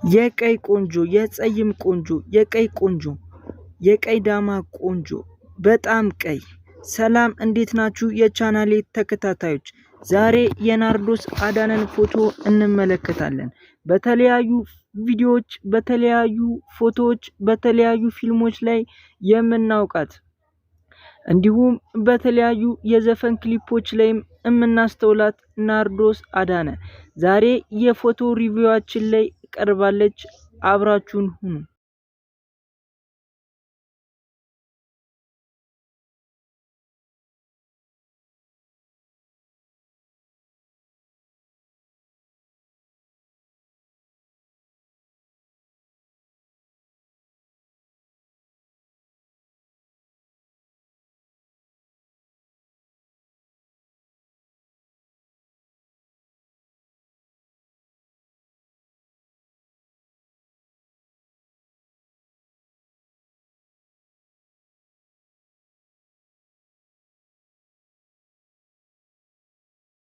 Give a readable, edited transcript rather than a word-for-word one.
የቀይ ቆንጆ የጸይም ቆንጆ የቀይ ቆንጆ የቀይ ዳማ ቆንጆ በጣም ቀይ። ሰላም እንዴት ናችሁ የቻናሌ ተከታታዮች? ዛሬ የናርዶስ አዳነን ፎቶ እንመለከታለን። በተለያዩ ቪዲዮዎች፣ በተለያዩ ፎቶዎች፣ በተለያዩ ፊልሞች ላይ የምናውቃት እንዲሁም በተለያዩ የዘፈን ክሊፖች ላይም የምናስተውላት ናርዶስ አዳነ ዛሬ የፎቶ ሪቪዋችን ላይ ቀርባለች። አብራችሁን ሁኑ።